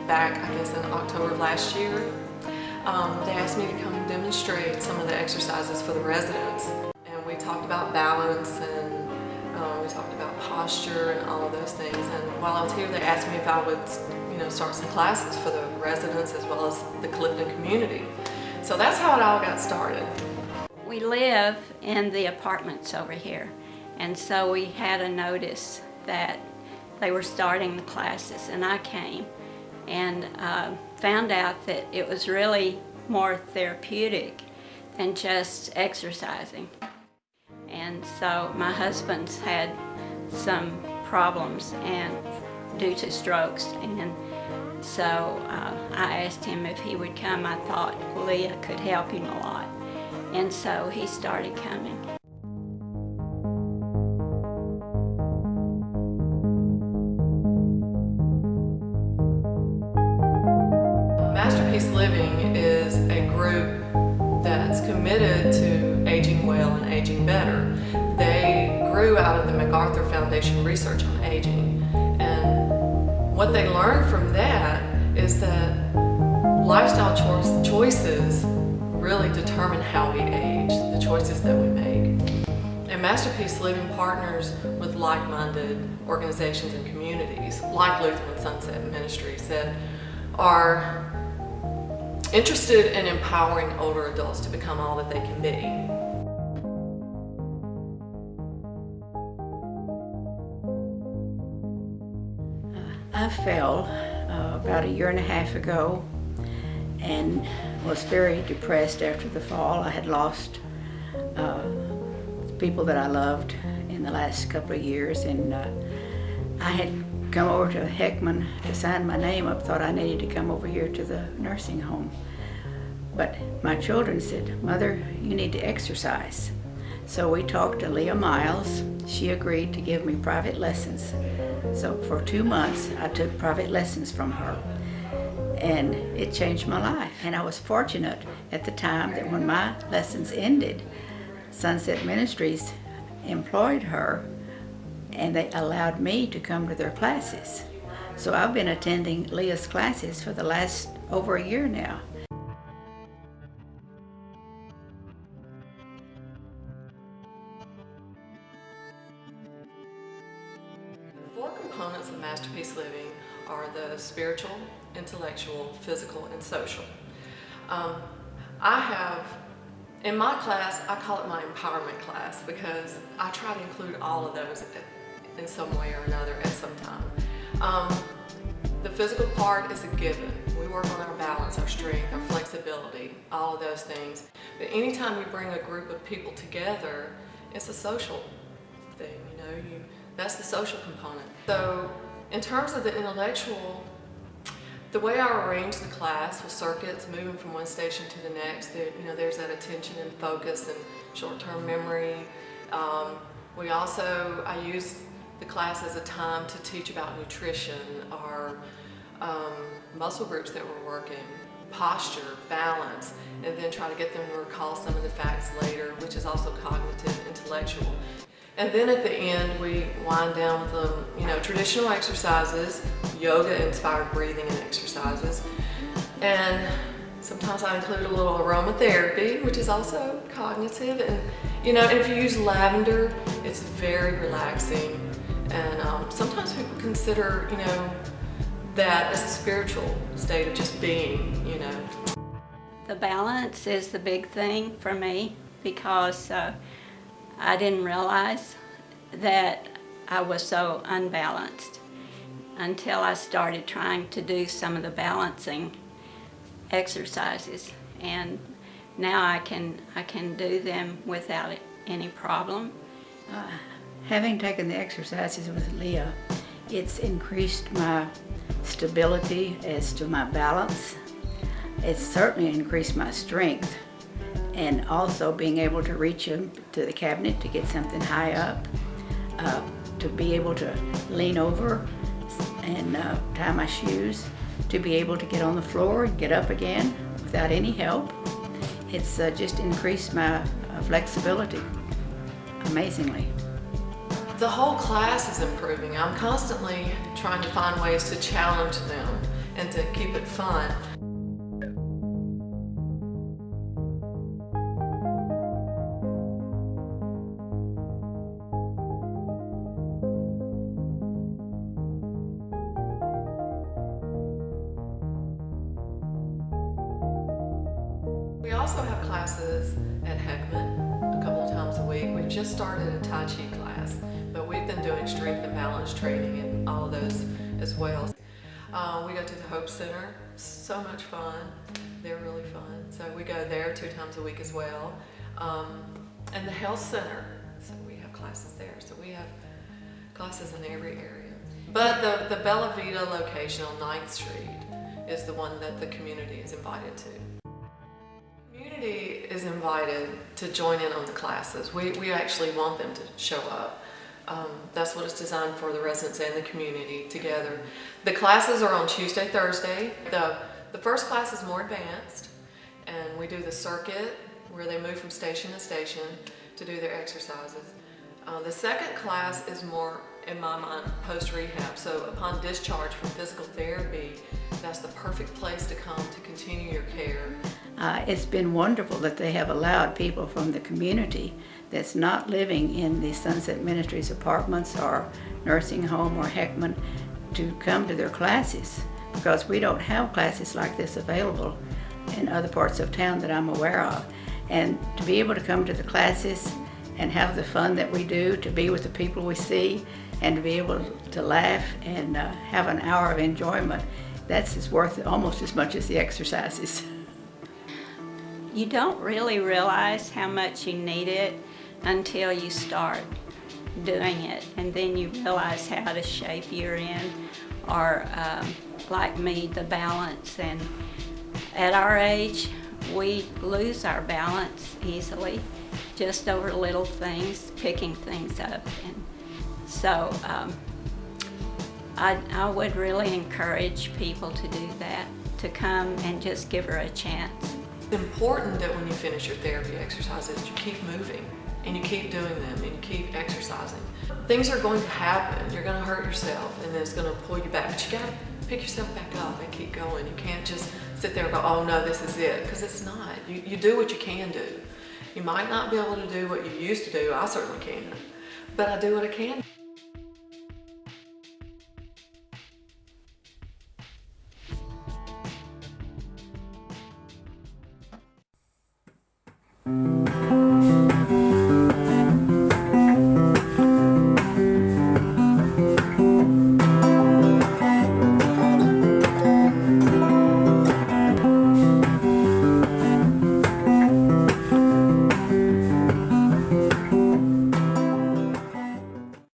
back, I guess, in October of last year. They asked me to come and demonstrate some of the exercises for the residents. And we talked about balance and we talked about posture and all of those things. And while I was here, they asked me if I would, start some classes for the residents as well as the Clifton community. So that's how it all got started. We live in the apartments over here, and so we had a notice that they were starting the classes, and I came and found out that it was really more therapeutic than just exercising. And so my husband's had some problems and due to strokes, and so I asked him if he would come. I thought Leah could help him a lot, and so he started coming. Masterpiece Living is a group that's committed to aging well and aging better. They grew out of the MacArthur Foundation research on aging, and what they learned from that is that lifestyle choices really determine how we age, the choices that we make. And Masterpiece Living partners with like-minded organizations and communities like Lutheran Sunset Ministries that are interested in empowering older adults to become all that they can be. I fell about a year and a half ago and was very depressed after the fall. I had lost people that I loved in the last couple of years, and I had come over to Heckman to sign my name up, thought I needed to come over here to the nursing home. But my children said, "Mother, you need to exercise." So we talked to Leah Miles. She agreed to give me private lessons. So for 2 months, I took private lessons from her, and it changed my life. And I was fortunate at the time that when my lessons ended, Sunset Ministries employed her, and they allowed me to come to their classes. So I've been attending Leah's classes for the last over a year now. The 4 components of Masterpiece Living are the spiritual, intellectual, physical, and social. In my class, I call it my empowerment class because I try to include all of those in some way or another at some time. The physical part is a given. We work on our balance, our strength, our flexibility, all of those things. But anytime you bring a group of people together, it's a social thing, that's the social component. So in terms of the intellectual, the way I arrange the class with circuits, moving from one station to the next, there's that attention and focus and short-term memory. I use the class as a time to teach about nutrition, our muscle groups that we're working, posture, balance, and then try to get them to recall some of the facts later, which is also cognitive, intellectual. And then at the end, we wind down with traditional exercises, yoga-inspired breathing and exercises. And sometimes I include a little aromatherapy, which is also cognitive. And if you use lavender, it's very relaxing. And sometimes people consider, that as a spiritual state of just being, The balance is the big thing for me because I didn't realize that I was so unbalanced until I started trying to do some of the balancing exercises, and now I can do them without any problem. Having taken the exercises with Leah, it's increased my stability as to my balance. It's certainly increased my strength, and also being able to reach into the cabinet to get something high up, to be able to lean over and tie my shoes, to be able to get on the floor and get up again without any help. It's just increased my flexibility amazingly. The whole class is improving. I'm constantly trying to find ways to challenge them and to keep it fun. We also have classes at Heckman a couple of times a week. We've just started a Tai Chi class, but we've been doing strength and balance training and all of those as well. We go to the Hope Center, so much fun. They're really fun. So we go there 2 times a week as well. And the Health Center, so we have classes there. So we have classes in every area. But the Bella Veta location on 9th Street is the one that the community is invited to. The community is invited to join in on the classes. We actually want them to show up. That's what it's designed for, the residents and the community together. The classes are on Tuesday, Thursday. The first class is more advanced, and we do the circuit where they move from station to station to do their exercises. The second class is more, in my mind, post-rehab. So upon discharge from physical therapy, that's the perfect place to come to continue your care. It's been wonderful that they have allowed people from the community that's not living in the Sunset Ministries apartments or nursing home or Heckman to come to their classes, because we don't have classes like this available in other parts of town that I'm aware of. And to be able to come to the classes and have the fun that we do, to be with the people we see, and to be able to laugh and have an hour of enjoyment, that's worth almost as much as the exercises. You don't really realize how much you need it until you start doing it, and then you realize how out of shape you're in, or like me, the balance. And at our age, we lose our balance easily just over little things, picking things up. And so I would really encourage people to do that, to come and just give her a chance. It's important that when you finish your therapy exercises, you keep moving and you keep doing them and you keep exercising. Things are going to happen. You're going to hurt yourself, and then it's going to pull you back. But you got to pick yourself back up and keep going. You can't just sit there and go, oh no, this is it, because it's not. You do what you can do. You might not be able to do what you used to do. I certainly can't, but I do what I can.